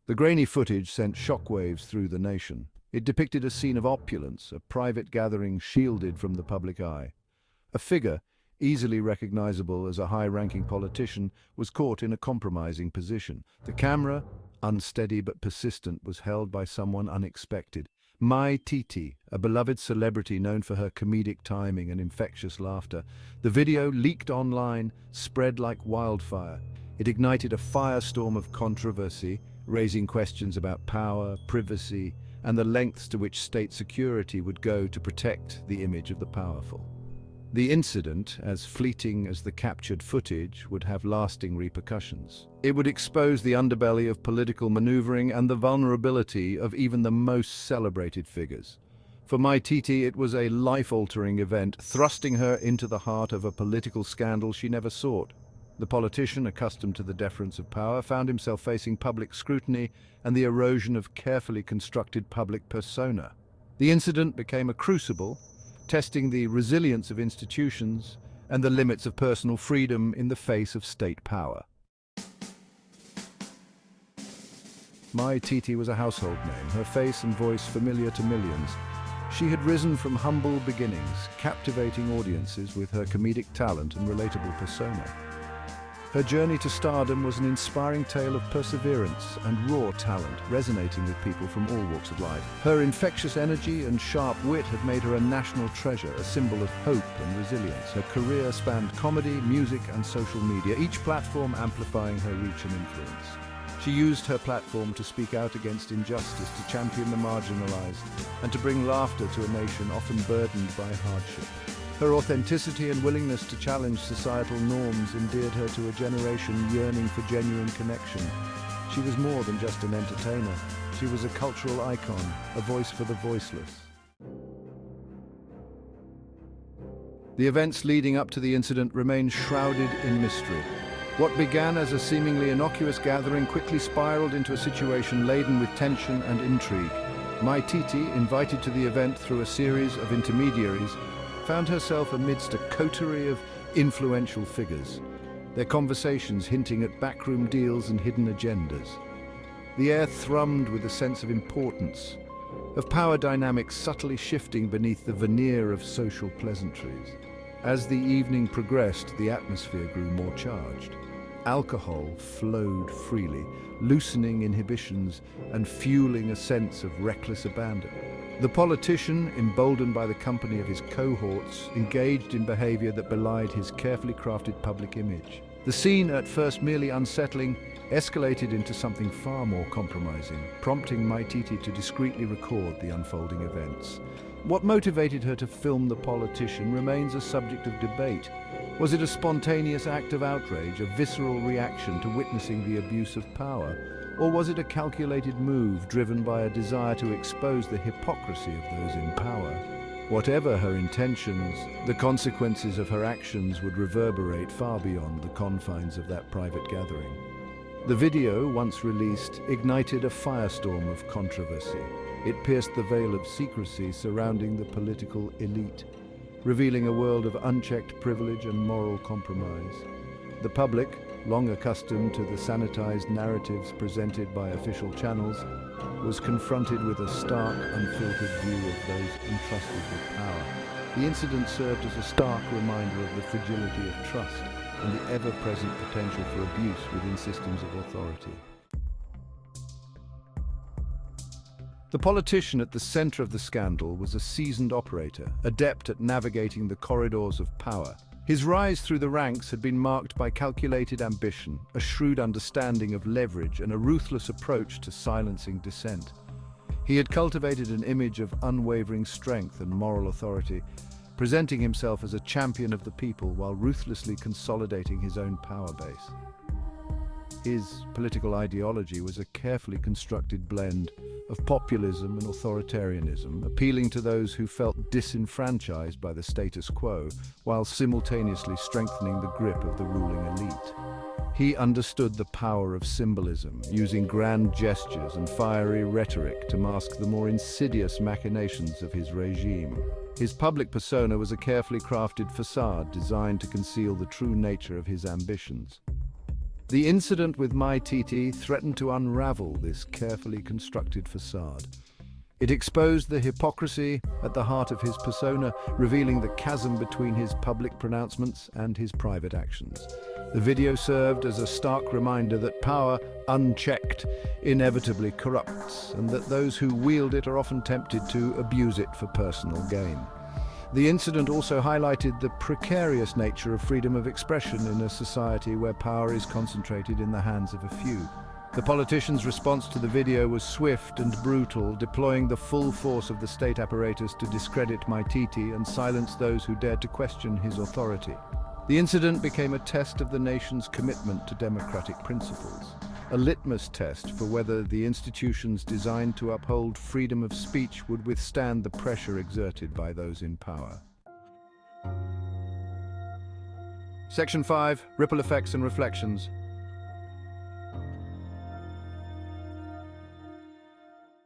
The grainy footage sent shockwaves through the nation. It depicted a scene of opulence, a private gathering shielded from the public eye. A figure, easily recognizable as a high-ranking politician, was caught in a compromising position. The camera, unsteady but persistent, was held by someone unexpected. Mai Titi, a beloved celebrity known for her comedic timing and infectious laughter. The video, leaked online, spread like wildfire. It ignited a firestorm of controversy, raising questions about power, privacy, and the lengths to which state security would go to protect the image of the powerful. The incident, as fleeting as the captured footage, would have lasting repercussions. It would expose the underbelly of political maneuvering and the vulnerability of even the most celebrated figures. For Mai Titi, it was a life-altering event, thrusting her into the heart of a political scandal she never sought. The politician, accustomed to the deference of power, found himself facing public scrutiny and the erosion of carefully constructed public persona. The incident became a crucible, testing the resilience of institutions and the limits of personal freedom in the face of state power. Mai Titi was a household name, her face and voice familiar to millions. She had risen from humble beginnings, captivating audiences with her comedic talent and relatable persona. Her journey to stardom was an inspiring tale of perseverance and raw talent, resonating with people from all walks of life. Her infectious energy and sharp wit had made her a national treasure, a symbol of hope and resilience. Her career spanned comedy, music, and social media, each platform amplifying her reach and influence. She used her platform to speak out against injustice, to champion the marginalized, and to bring laughter to a nation often burdened by hardship. Her authenticity and willingness to challenge societal norms endeared her to a generation yearning for genuine connection. She was more than just an entertainer. She was a cultural icon, a voice for the voiceless. The events leading up to the incident remained shrouded in mystery. What began as a seemingly innocuous gathering quickly spiraled into a situation laden with tension and intrigue. Mai Titi, invited to the event through a series of intermediaries, found herself amidst a coterie of influential figures, their conversations hinting at backroom deals and hidden agendas. The air thrummed with a sense of importance, of power dynamics subtly shifting beneath the veneer of social pleasantries. As the evening progressed, the atmosphere grew more charged. Alcohol flowed freely, loosening inhibitions and fueling a sense of reckless abandon. The politician, emboldened by the company of his cohorts, engaged in behavior that belied his carefully crafted public image. The scene, at first merely unsettling, escalated into something far more compromising, prompting Mai Titi to discreetly record the unfolding events. What motivated her to film the politician remains a subject of debate. Was it a spontaneous act of outrage, a visceral reaction to witnessing the abuse of power? Or was it a calculated move driven by a desire to expose the hypocrisy of those in power? Whatever her intentions, the consequences of her actions would reverberate far beyond the confines of that private gathering. The video, once released, ignited a firestorm of controversy. It pierced the veil of secrecy surrounding the political elite, revealing a world of unchecked privilege and moral compromise. The public, long accustomed to the sanitized narratives presented by official channels, was confronted with a stark, unfiltered view of those entrusted with power. The incident served as a stark reminder of the fragility of trust and the ever-present potential for abuse within systems of authority. The politician at the center of the scandal was a seasoned operator, adept at navigating the corridors of power. His rise through the ranks had been marked by calculated ambition, a shrewd understanding of leverage, and a ruthless approach to silencing dissent. He had cultivated an image of unwavering strength and moral authority, presenting himself as a champion of the people while ruthlessly consolidating his own power base. His political ideology was a carefully constructed blend of populism and authoritarianism, appealing to those who felt disenfranchised by the status quo, while simultaneously strengthening the grip of the ruling elite. He understood the power of symbolism, using grand gestures and fiery rhetoric to mask the more insidious machinations of his regime. His public persona was a carefully crafted facade designed to conceal the true nature of his ambitions. The incident with My Titi threatened to unravel this carefully constructed facade. It exposed the hypocrisy at the heart of his persona, revealing the chasm between his public pronouncements and his private actions. The video served as a stark reminder that power, unchecked, inevitably corrupts, and that those who wield it are often tempted to abuse it for personal gain. The incident also highlighted the precarious nature of freedom of expression in a society where power is concentrated in the hands of a few. The politician's response to the video was swift and brutal, deploying the full force of the state apparatus to discredit My Titi and silence those who dared to question his authority. The incident became a test of the nation's commitment to democratic principles, a litmus test for whether the institutions designed to uphold freedom of speech would withstand the pressure exerted by those in power. Section 5. Ripple Effects and Reflections.